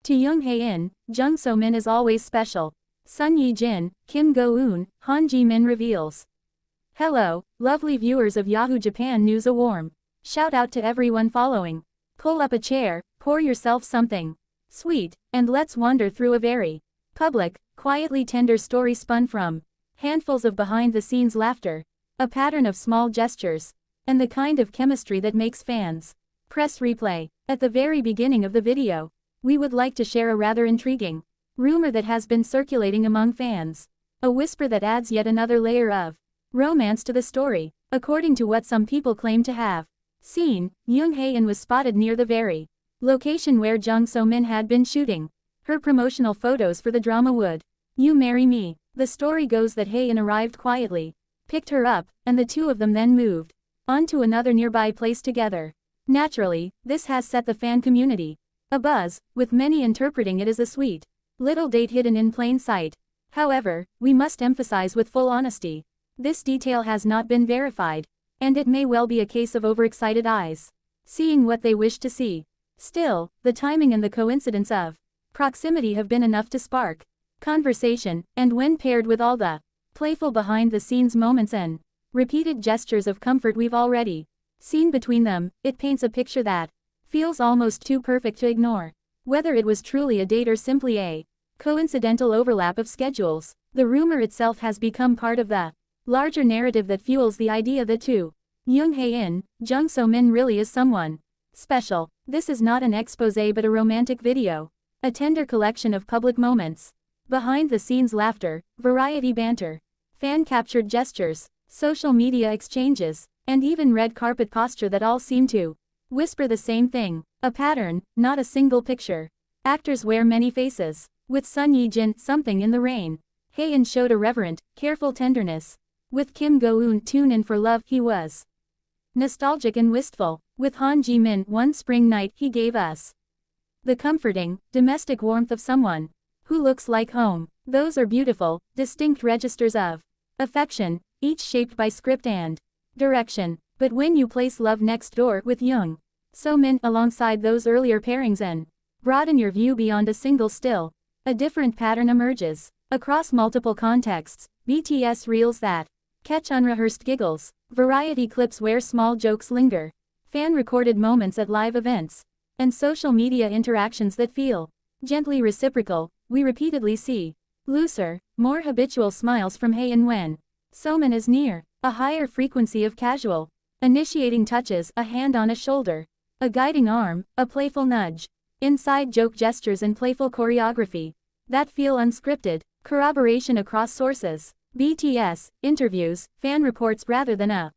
To Jung Hae-in, Jung So-min is always special. Sun Ye-Jin, Kim Go-eun, Han Ji-min reveals. Hello, lovely viewers of Yahoo Japan News. A warm shout out to everyone following. Pull up a chair, pour yourself something sweet, and let's wander through a very public, quietly tender story spun from handfuls of behind-the-scenes laughter, a pattern of small gestures, and the kind of chemistry that makes fans press replay. At the very beginning of the video, we would like to share a rather intriguing rumor that has been circulating among fans. A whisper that adds yet another layer of romance to the story. According to what some people claim to have seen, Jung Hae-in was spotted near the very location where Jung So-min had been shooting her promotional photos for the drama Would You Marry Me? The story goes that Hae-in arrived quietly, picked her up, and the two of them then moved on to another nearby place together. Naturally, this has set the fan community abuzz, with many interpreting it as a sweet little date hidden in plain sight. However, we must emphasize with full honesty, this detail has not been verified, and it may well be a case of overexcited eyes seeing what they wish to see. Still, the timing and the coincidence of proximity have been enough to spark conversation, and when paired with all the playful behind-the-scenes moments and repeated gestures of comfort we've already seen between them, it paints a picture that feels almost too perfect to ignore. Whether it was truly a date or simply a coincidental overlap of schedules, the rumor itself has become part of the larger narrative that fuels the idea that to Jung Hae-in, Jung So-min really is someone special. This is not an exposé but a romantic video, a tender collection of public moments, behind-the-scenes laughter, variety banter, fan-captured gestures, social media exchanges, and even red carpet posture that all seem to whisper the same thing. A pattern, not a single picture. Actors wear many faces. With Sun Ye-jin, something in the rain, Hae-in showed a reverent, careful tenderness. With Kim Go-eun, tune in for love, he was nostalgic and wistful. With Han Ji-min, one spring night, he gave us the comforting, domestic warmth of someone who looks like home. Those are beautiful, distinct registers of affection, each shaped by script and direction. But when you place love next door with Jung So-min alongside those earlier pairings and broaden your view beyond a single still, a different pattern emerges. Across multiple contexts, BTS reels that catch unrehearsed giggles, variety clips where small jokes linger, fan-recorded moments at live events, and social media interactions that feel gently reciprocal. We repeatedly see looser, more habitual smiles from Hae-in when So-min is near, a higher frequency of casual initiating touches, a hand on a shoulder, a guiding arm, a playful nudge, inside joke gestures and playful choreography that feel unscripted. Corroboration across sources, BTS, interviews, fan reports rather than a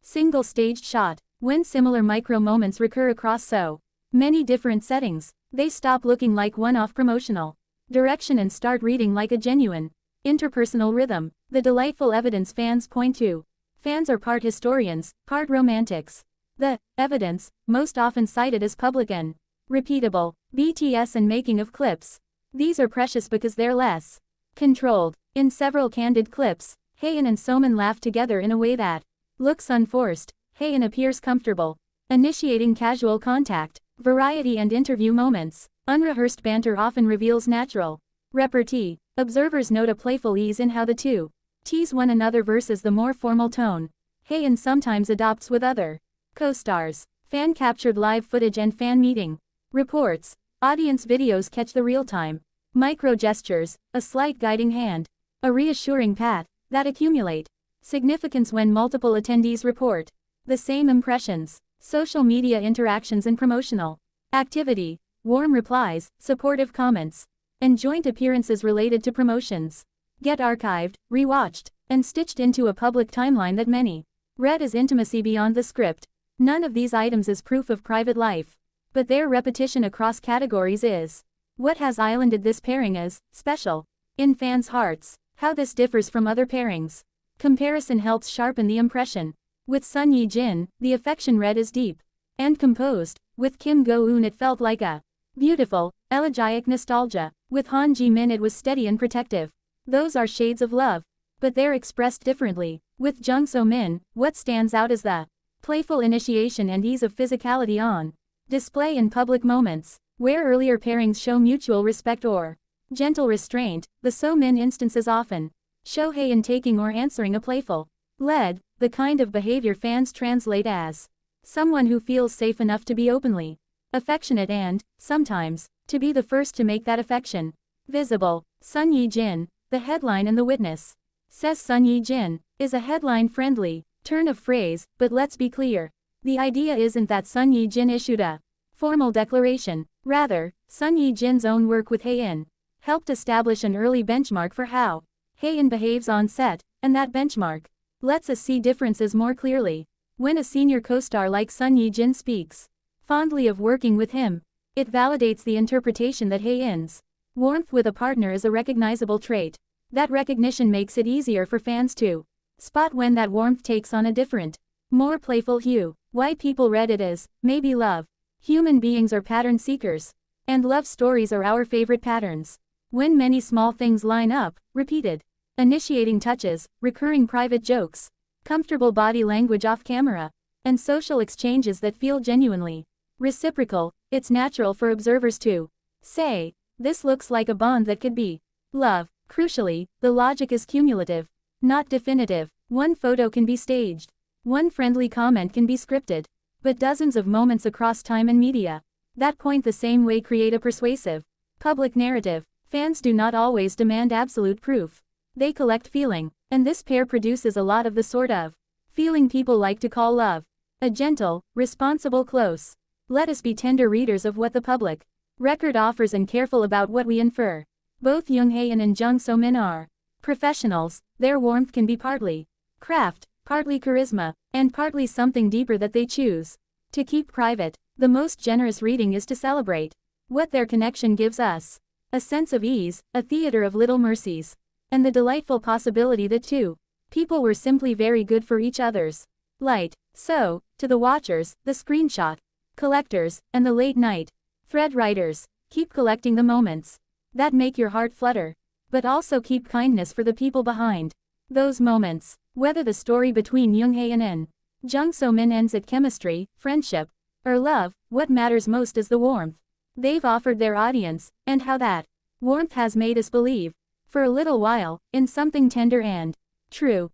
single staged shot. When similar micro moments recur across so many different settings, they stop looking like one-off promotional direction and start reading like a genuine interpersonal rhythm. The delightful evidence fans point to. Fans are part historians, part romantics. The evidence, most often cited as public and repeatable, BTS and making of clips. These are precious because they're less controlled. In several candid clips, Hae-in and So-min laugh together in a way that looks unforced. Hae-in appears comfortable, initiating casual contact, variety and interview moments. Unrehearsed banter often reveals natural repartee. Observers note a playful ease in how the two tease one another versus the more formal tone Hae-in sometimes adopts with other co-stars. Fan-captured live footage and fan meeting reports. Audience videos catch the real-time micro gestures, a slight guiding hand, a reassuring pat, that accumulate significance when multiple attendees report the same impressions. Social media interactions and promotional activity, warm replies, supportive comments, and joint appearances related to promotions get archived, rewatched, and stitched into a public timeline that many read as intimacy beyond the script. None of these items is proof of private life, but their repetition across categories is what has islanded this pairing as special in fans' hearts. How this differs from other pairings. Comparison helps sharpen the impression. With Sun Ye-jin, the affection read is deep and composed. With Kim Go-eun it felt like a beautiful, elegiac nostalgia. With Han Ji-min it was steady and protective. Those are shades of love, but they're expressed differently. With Jung So-min, what stands out is the playful initiation and ease of physicality on display in public moments. Where earlier pairings show mutual respect or gentle restraint, the So-min instances often show Hae-in taking or answering a playful lead, the kind of behavior fans translate as someone who feels safe enough to be openly affectionate and, sometimes, to be the first to make that affection visible. Sun Ye-Jin, the headline and the witness. Says Sun Ye-Jin, is a headline-friendly turn of phrase, but let's be clear. The idea isn't that Sun Ye-Jin issued a formal declaration. Rather, Sun Ye-Jin's own work with Hae-in helped establish an early benchmark for how Hae-in behaves on set, and that benchmark lets us see differences more clearly. When a senior co-star like Sun Ye-Jin speaks fondly of working with him, it validates the interpretation that Hae-in's warmth with a partner is a recognizable trait. That recognition makes it easier for fans to spot when that warmth takes on a different, more playful hue. Why people read it as, maybe love. Human beings are pattern seekers. And love stories are our favorite patterns. When many small things line up, repeated initiating touches, recurring private jokes, comfortable body language off camera, and social exchanges that feel genuinely reciprocal, it's natural for observers to say, this looks like a bond that could be love. Crucially, the logic is cumulative, not definitive. One photo can be staged. One friendly comment can be scripted. But dozens of moments across time and media that point the same way create a persuasive public narrative. Fans do not always demand absolute proof. They collect feeling, and this pair produces a lot of the sort of feeling people like to call love. A gentle, responsible close. Let us be tender readers of what the public record offers and careful about what we infer. Both Jung Hae-in and Jung So-min are professionals. Their warmth can be partly craft, partly charisma, and partly something deeper that they choose to keep private. The most generous reading is to celebrate what their connection gives us. A sense of ease, a theater of little mercies, and the delightful possibility that two people were simply very good for each other's light. So, to the watchers, the screenshot collectors, and the late-night thread writers, keep collecting the moments that make your heart flutter. But also keep kindness for the people behind those moments. Whether the story between Jung Hae-in and Jung So-min ends at chemistry, friendship, or love, what matters most is the warmth they've offered their audience, and how that warmth has made us believe, for a little while, in something tender and true.